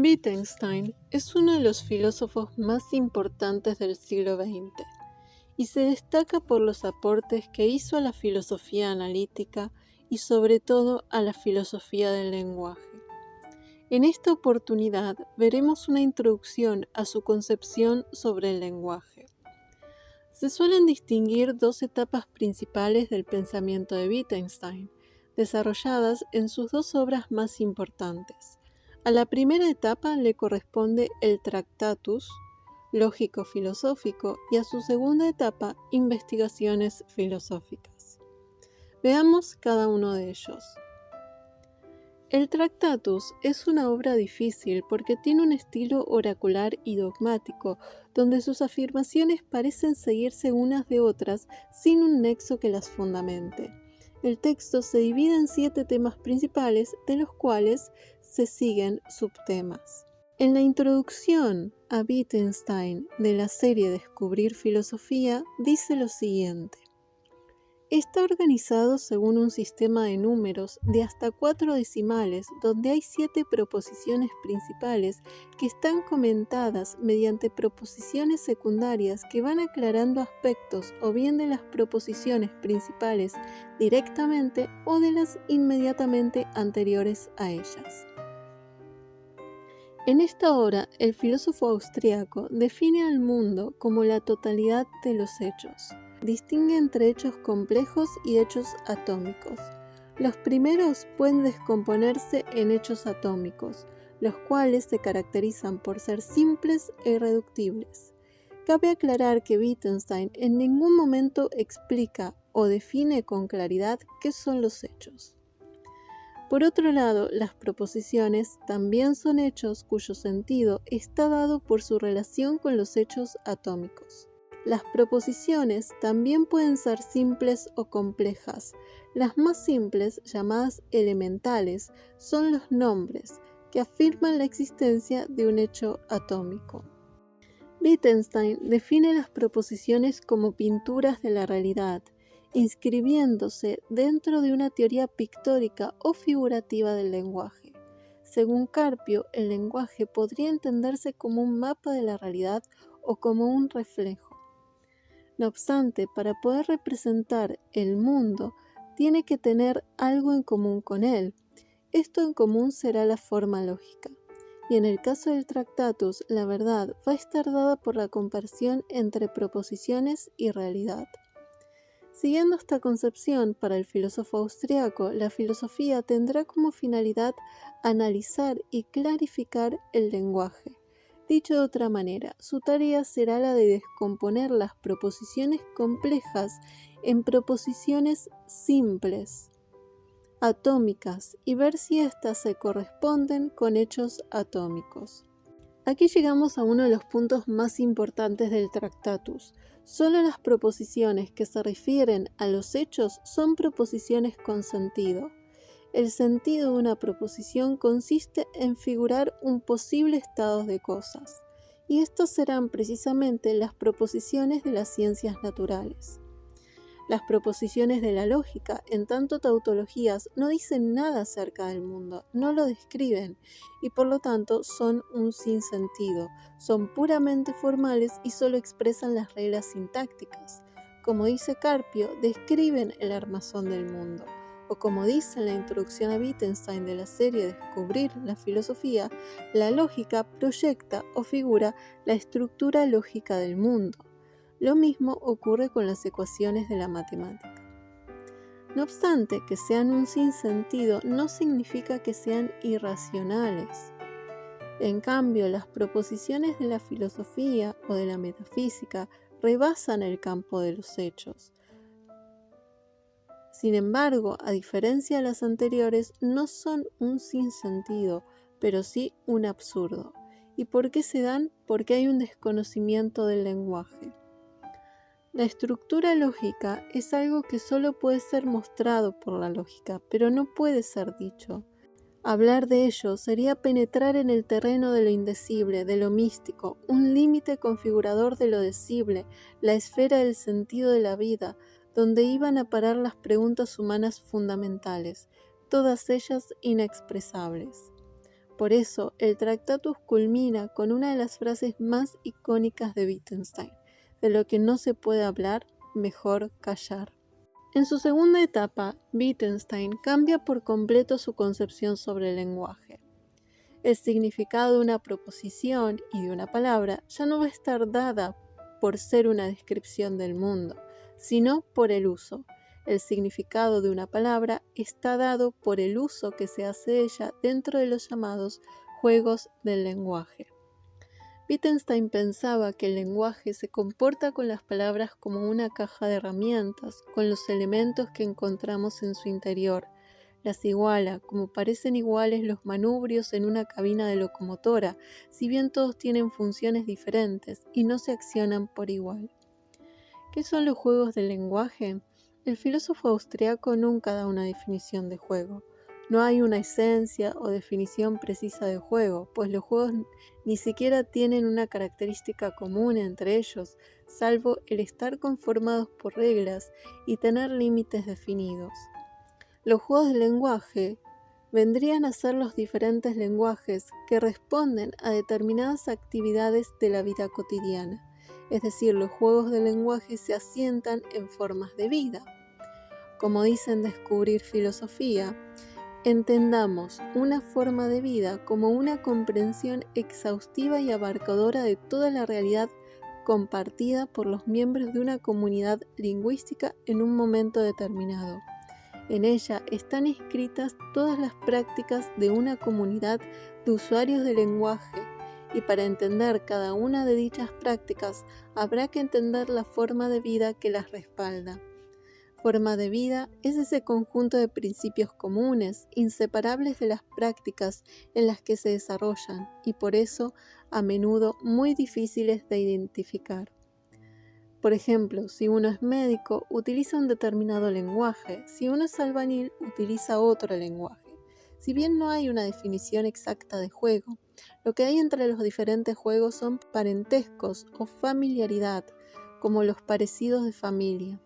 Wittgenstein es uno de los filósofos más importantes del siglo XX y se destaca por los aportes que hizo a la filosofía analítica y sobre todo a la filosofía del lenguaje. En esta oportunidad veremos una introducción a su concepción sobre el lenguaje. Se suelen distinguir dos etapas principales del pensamiento de Wittgenstein, desarrolladas en sus dos obras más importantes. A la primera etapa le corresponde el Tractatus, lógico-filosófico, y a su segunda etapa, investigaciones filosóficas. Veamos cada uno de ellos. El Tractatus es una obra difícil porque tiene un estilo oracular y dogmático, donde sus afirmaciones parecen seguirse unas de otras sin un nexo que las fundamente. El texto se divide en 7 temas principales, de los cuales se siguen subtemas. En la introducción a Wittgenstein de la serie Descubrir Filosofía, dice lo siguiente. Está organizado según un sistema de números de hasta 4 decimales, donde hay 7 proposiciones principales que están comentadas mediante proposiciones secundarias que van aclarando aspectos o bien de las proposiciones principales directamente o de las inmediatamente anteriores a ellas. En esta obra, el filósofo austríaco define al mundo como la totalidad de los hechos. Distingue entre hechos complejos y hechos atómicos. Los primeros pueden descomponerse en hechos atómicos, los cuales se caracterizan por ser simples e irreductibles. Cabe aclarar que Wittgenstein en ningún momento explica o define con claridad qué son los hechos. Por otro lado, las proposiciones también son hechos cuyo sentido está dado por su relación con los hechos atómicos. Las proposiciones también pueden ser simples o complejas. Las más simples, llamadas elementales, son los nombres, que afirman la existencia de un hecho atómico. Wittgenstein define las proposiciones como pinturas de la realidad, inscribiéndose dentro de una teoría pictórica o figurativa del lenguaje. Según Carpio, el lenguaje podría entenderse como un mapa de la realidad o como un reflejo. No obstante, para poder representar el mundo, tiene que tener algo en común con él. Esto en común será la forma lógica. Y en el caso del Tractatus, la verdad va a estar dada por la comparación entre proposiciones y realidad. Siguiendo esta concepción, para el filósofo austriaco, la filosofía tendrá como finalidad analizar y clarificar el lenguaje. Dicho de otra manera, su tarea será la de descomponer las proposiciones complejas en proposiciones simples, atómicas, y ver si éstas se corresponden con hechos atómicos. Aquí llegamos a uno de los puntos más importantes del Tractatus. Solo las proposiciones que se refieren a los hechos son proposiciones con sentido. El sentido de una proposición consiste en figurar un posible estado de cosas, y estos serán precisamente las proposiciones de las ciencias naturales. Las proposiciones de la lógica, en tanto tautologías, no dicen nada acerca del mundo, no lo describen, y por lo tanto son un sinsentido, son puramente formales y solo expresan las reglas sintácticas. Como dice Carpio, describen el armazón del mundo. O como dice en la introducción a Wittgenstein de la serie Descubrir la Filosofía, la lógica proyecta o figura la estructura lógica del mundo. Lo mismo ocurre con las ecuaciones de la matemática. No obstante que sean un sinsentido, no significa que sean irracionales. En cambio, las proposiciones de la filosofía o de la metafísica rebasan el campo de los hechos. Sin embargo, a diferencia de las anteriores, no son un sinsentido, pero sí un absurdo. ¿Y por qué se dan? Porque hay un desconocimiento del lenguaje. La estructura lógica es algo que solo puede ser mostrado por la lógica, pero no puede ser dicho. Hablar de ello sería penetrar en el terreno de lo indecible, de lo místico, un límite configurador de lo decible, la esfera del sentido de la vida, donde iban a parar las preguntas humanas fundamentales, todas ellas inexpresables. Por eso, el Tractatus culmina con una de las frases más icónicas de Wittgenstein: de lo que no se puede hablar, mejor callar. En su segunda etapa, Wittgenstein cambia por completo su concepción sobre el lenguaje. El significado de una proposición y de una palabra ya no va a estar dada por ser una descripción del mundo, sino por el uso. El significado de una palabra está dado por el uso que se hace de ella dentro de los llamados juegos del lenguaje. Wittgenstein pensaba que el lenguaje se comporta con las palabras como una caja de herramientas, con los elementos que encontramos en su interior. Las iguala, como parecen iguales los manubrios en una cabina de locomotora, si bien todos tienen funciones diferentes y no se accionan por igual. ¿Qué son los juegos del lenguaje? El filósofo austriaco nunca da una definición de juego. No hay una esencia o definición precisa de juego, pues los juegos ni siquiera tienen una característica común entre ellos, salvo el estar conformados por reglas y tener límites definidos. Los juegos del lenguaje vendrían a ser los diferentes lenguajes que responden a determinadas actividades de la vida cotidiana. Es decir, los juegos del lenguaje se asientan en formas de vida. Como dicen Descubrir Filosofía, entendamos una forma de vida como una comprensión exhaustiva y abarcadora de toda la realidad compartida por los miembros de una comunidad lingüística en un momento determinado. En ella están inscritas todas las prácticas de una comunidad de usuarios del lenguaje, y para entender cada una de dichas prácticas habrá que entender la forma de vida que las respalda. Forma de vida es ese conjunto de principios comunes, inseparables de las prácticas en las que se desarrollan, y por eso a menudo muy difíciles de identificar. Por ejemplo, si uno es médico, utiliza un determinado lenguaje; si uno es albañil, utiliza otro lenguaje. Si bien no hay una definición exacta de juego, lo que hay entre los diferentes juegos son parentescos o familiaridad, como los parecidos de familia.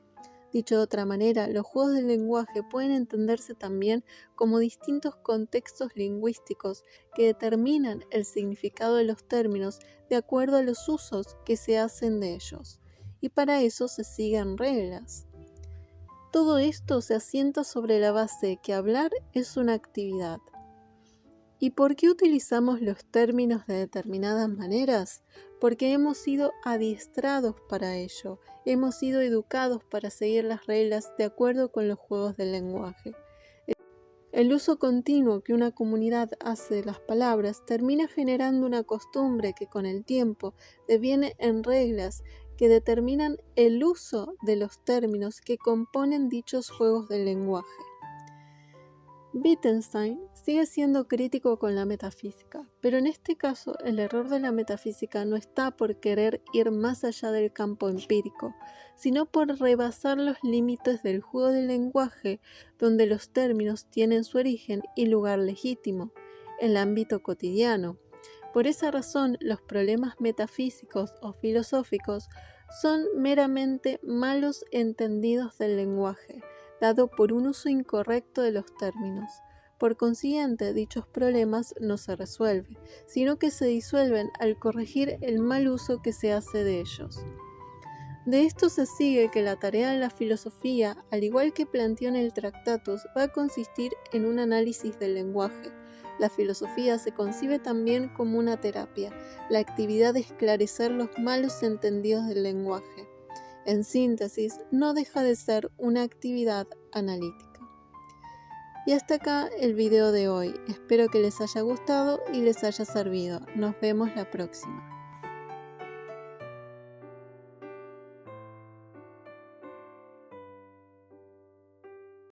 Dicho de otra manera, los juegos del lenguaje pueden entenderse también como distintos contextos lingüísticos que determinan el significado de los términos de acuerdo a los usos que se hacen de ellos, y para eso se siguen reglas. Todo esto se asienta sobre la base de que hablar es una actividad. ¿Y por qué utilizamos los términos de determinadas maneras? Porque hemos sido adiestrados para ello, hemos sido educados para seguir las reglas de acuerdo con los juegos del lenguaje. El uso continuo que una comunidad hace de las palabras termina generando una costumbre que con el tiempo deviene en reglas que determinan el uso de los términos que componen dichos juegos del lenguaje. Wittgenstein sigue siendo crítico con la metafísica, pero en este caso el error de la metafísica no está por querer ir más allá del campo empírico, sino por rebasar los límites del juego del lenguaje, donde los términos tienen su origen y lugar legítimo, el ámbito cotidiano. Por esa razón, los problemas metafísicos o filosóficos son meramente malos entendidos del lenguaje, dado por un uso incorrecto de los términos. Por consiguiente, dichos problemas no se resuelven, sino que se disuelven al corregir el mal uso que se hace de ellos. De esto se sigue que la tarea de la filosofía, al igual que planteó en el Tractatus, va a consistir en un análisis del lenguaje. La filosofía se concibe también como una terapia, la actividad de esclarecer los malos entendidos del lenguaje. En síntesis, no deja de ser una actividad analítica. Y hasta acá el video de hoy. Espero que les haya gustado y les haya servido. Nos vemos la próxima.